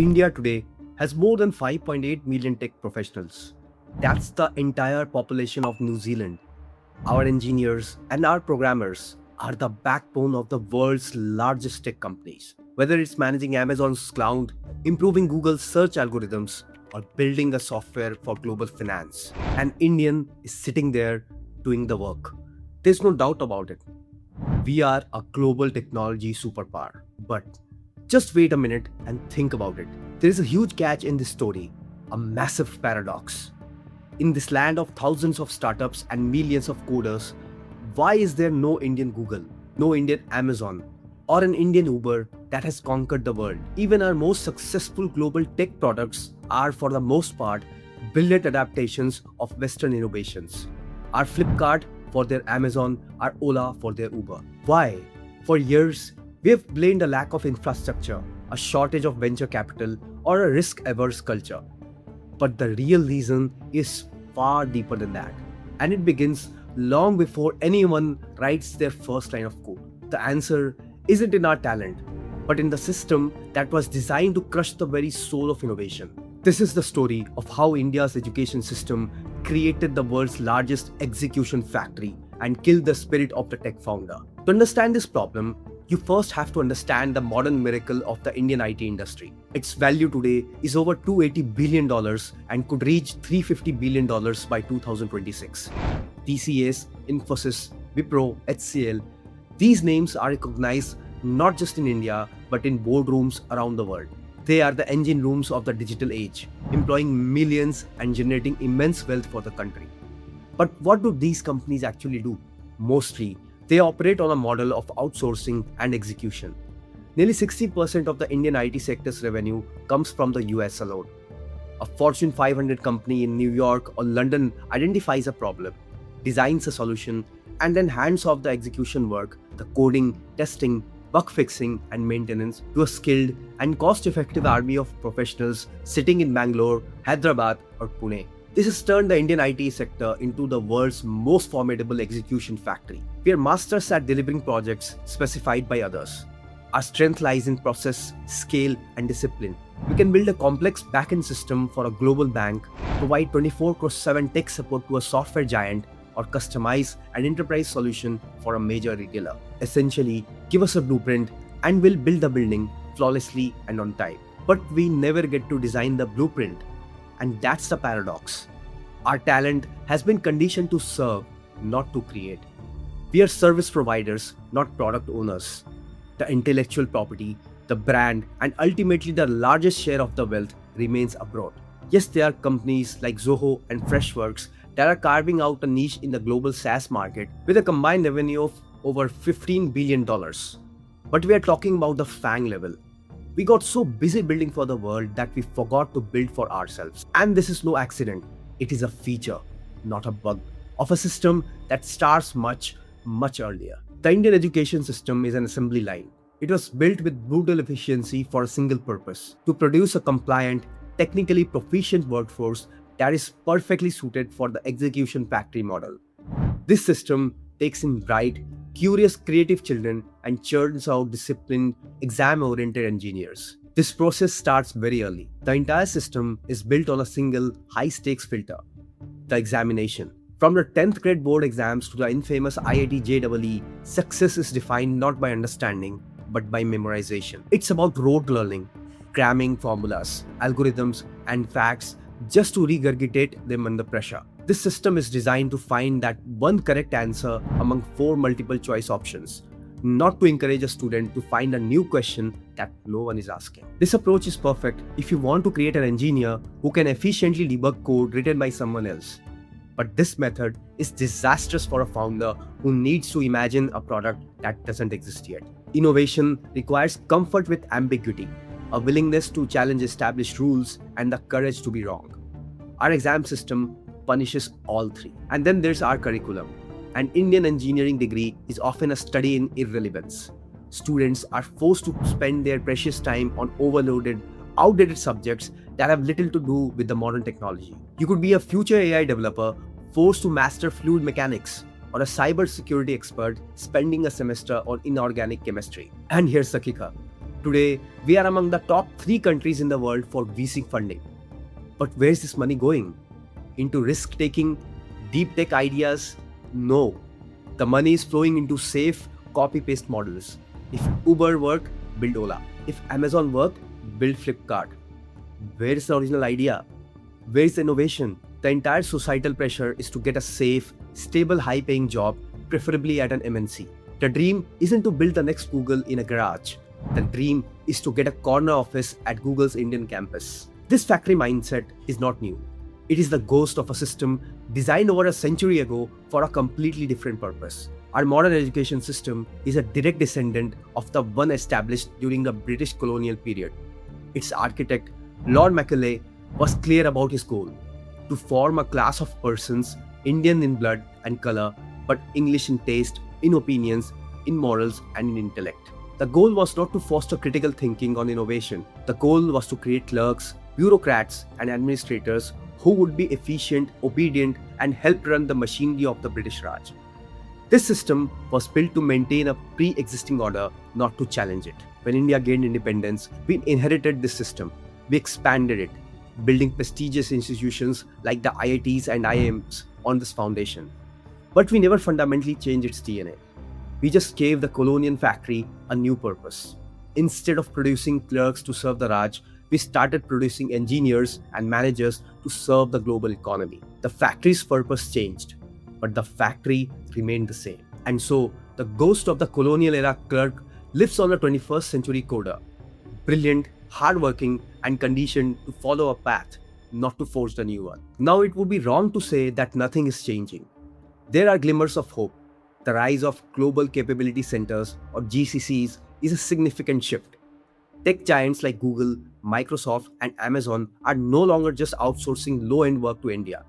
India today has more than 5.8 million tech professionals. That's the entire population of New Zealand. Our engineers and our programmers are the backbone of the world's largest tech companies. Whether it's managing Amazon's cloud, improving Google's search algorithms, or building a software for global finance, an Indian is sitting there doing the work. There's no doubt about it. We are a global technology superpower. But just wait a minute and think about it. There is a huge catch in this story, a massive paradox. In this land of thousands of startups and millions of coders, why is there no Indian Google, no Indian Amazon, or an Indian Uber that has conquered the world? Even our most successful global tech products are, for the most part, built adaptations of Western innovations. Our Flipkart for their Amazon, our Ola for their Uber. Why? For years, we have blamed a lack of infrastructure, a shortage of venture capital, or a risk-averse culture. But the real reason is far deeper than that. And it begins long before anyone writes their first line of code. The answer isn't in our talent, but in the system that was designed to crush the very soul of innovation. This is the story of how India's education system created the world's largest execution factory and killed the spirit of the tech founder. To understand this problem, you first have to understand the modern miracle of the Indian IT industry. Its value today is over $280 billion and could reach $350 billion by 2026. TCS, Infosys, Wipro, HCL, these names are recognized not just in India but in boardrooms around the world. They are the engine rooms of the digital age, employing millions and generating immense wealth for the country. But what do these companies actually do? Mostly, they operate on a model of outsourcing and execution. Nearly 60% of the Indian IT sector's revenue comes from the US alone. A Fortune 500 company in New York or London identifies a problem, designs a solution, and then hands off the execution work, the coding, testing, bug fixing, and maintenance to a skilled and cost-effective army of professionals sitting in Bangalore, Hyderabad, or Pune. This has turned the Indian IT sector into the world's most formidable execution factory. We are masters at delivering projects specified by others. Our strength lies in process, scale, and discipline. We can build a complex backend system for a global bank, provide 24/7 tech support to a software giant, or customize an enterprise solution for a major retailer. Essentially, give us a blueprint and we'll build the building flawlessly and on time. But we never get to design the blueprint. And that's the paradox. Our talent has been conditioned to serve, not to create. We are service providers, not product owners. The intellectual property, the brand, and ultimately the largest share of the wealth remains abroad. Yes, there are companies like Zoho and Freshworks that are carving out a niche in the global SaaS market with a combined revenue of over $15 billion. But we are talking about the FANG level. We got so busy building for the world that we forgot to build for ourselves. And this is no accident. It is a feature, not a bug, of a system that starts much, much earlier. The Indian education system is an assembly line. It was built with brutal efficiency for a single purpose: to produce a compliant, technically proficient workforce that is perfectly suited for the execution factory model. This system takes in bright, curious, creative children and churns out disciplined, exam-oriented engineers. This process starts very early. The entire system is built on a single, high-stakes filter: the examination. From the 10th grade board exams to the infamous IIT JEE, success is defined not by understanding, but by memorization. It's about rote learning, cramming formulas, algorithms, and facts just to regurgitate them under pressure. This system is designed to find that one correct answer among 4 multiple choice options, not to encourage a student to find a new question that no one is asking. This approach is perfect if you want to create an engineer who can efficiently debug code written by someone else. But this method is disastrous for a founder who needs to imagine a product that doesn't exist yet. Innovation requires comfort with ambiguity, a willingness to challenge established rules, and the courage to be wrong. Our exam system punishes all three. And then there's our curriculum. An Indian engineering degree is often a study in irrelevance. Students are forced to spend their precious time on overloaded, outdated subjects that have little to do with the modern technology. You could be a future AI developer forced to master fluid mechanics, or a cybersecurity expert spending a semester on inorganic chemistry. And here's the kicker: Today, we are among the top 3 countries in the world for VC funding. But where is this money going? Into risk-taking, deep tech ideas? No. The money is flowing into safe, copy-paste models. If Uber worked, build Ola. If Amazon worked, build Flipkart. Where is the original idea? Where is the innovation? The entire societal pressure is to get a safe, stable, high-paying job, preferably at an MNC. The dream isn't to build the next Google in a garage. The dream is to get a corner office at Google's Indian campus. This factory mindset is not new. It is the ghost of a system designed over a century ago for a completely different purpose. Our modern education system is a direct descendant of the one established during the British colonial period. Its architect, Lord Macaulay, was clear about his goal: to form a class of persons, Indian in blood and color, but English in taste, in opinions, in morals, and in intellect. The goal was not to foster critical thinking on innovation. The goal was to create clerks, bureaucrats, and administrators who would be efficient, obedient, and help run the machinery of the British Raj. This system was built to maintain a pre-existing order, not to challenge it. When India gained independence, we inherited this system. We expanded it, building prestigious institutions like the IITs and IIMs on this foundation. But we never fundamentally changed its DNA. We just gave the colonial factory a new purpose. Instead of producing clerks to serve the Raj, we started producing engineers and managers to serve the global economy. The factory's purpose changed, but the factory remained the same. And so, the ghost of the colonial era clerk lives on a 21st century coder. Brilliant, hardworking, and conditioned to follow a path, not to forge the new one. Now, it would be wrong to say that nothing is changing. There are glimmers of hope. The rise of Global Capability Centers, or GCCs, is a significant shift. Tech giants like Google, Microsoft, and Amazon are no longer just outsourcing low-end work to India.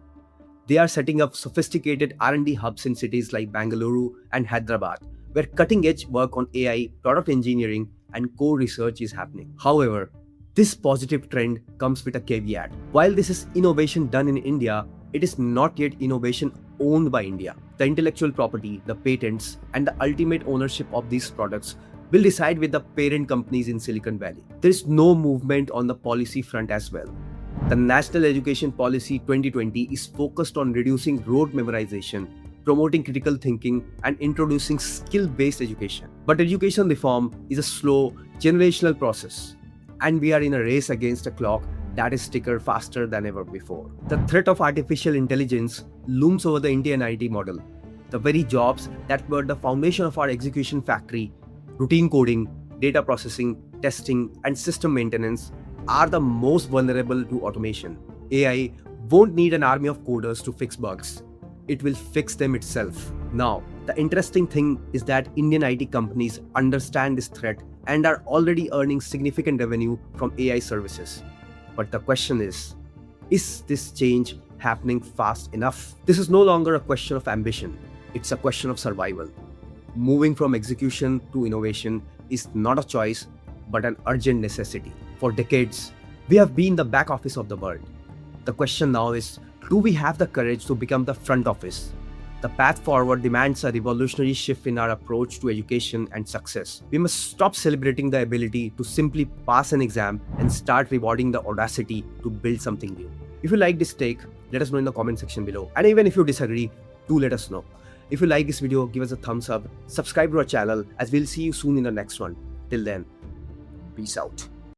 They are setting up sophisticated R&D hubs in cities like Bangalore and Hyderabad, where cutting-edge work on AI, product engineering, and core research is happening. However, this positive trend comes with a caveat. While this is innovation done in India, it is not yet innovation owned by India. The intellectual property, the patents, and the ultimate ownership of these products will reside with the parent companies in Silicon Valley. There is no movement on the policy front as well. The National Education Policy 2020 is focused on reducing rote memorization, promoting critical thinking, and introducing skill-based education. But education reform is a slow, generational process, and we are in a race against a clock that is ticking faster than ever before. The threat of artificial intelligence looms over the Indian IT model. The very jobs that were the foundation of our execution factory, routine coding, data processing, testing, and system maintenance, are the most vulnerable to automation. AI won't need an army of coders to fix bugs. It will fix them itself. Now, the interesting thing is that Indian IT companies understand this threat and are already earning significant revenue from AI services. But the question is this change happening fast enough? This is no longer a question of ambition. It's a question of survival. Moving from execution to innovation is not a choice, but an urgent necessity. For decades, we have been the back office of the world. The question now is, do we have the courage to become the front office? The path forward demands a revolutionary shift in our approach to education and success. We must stop celebrating the ability to simply pass an exam and start rewarding the audacity to build something new. If you like this take, let us know in the comment section below. And even if you disagree, do let us know. If you like this video, give us a thumbs up, subscribe to our channel, as we'll see you soon in the next one. Till then, peace out.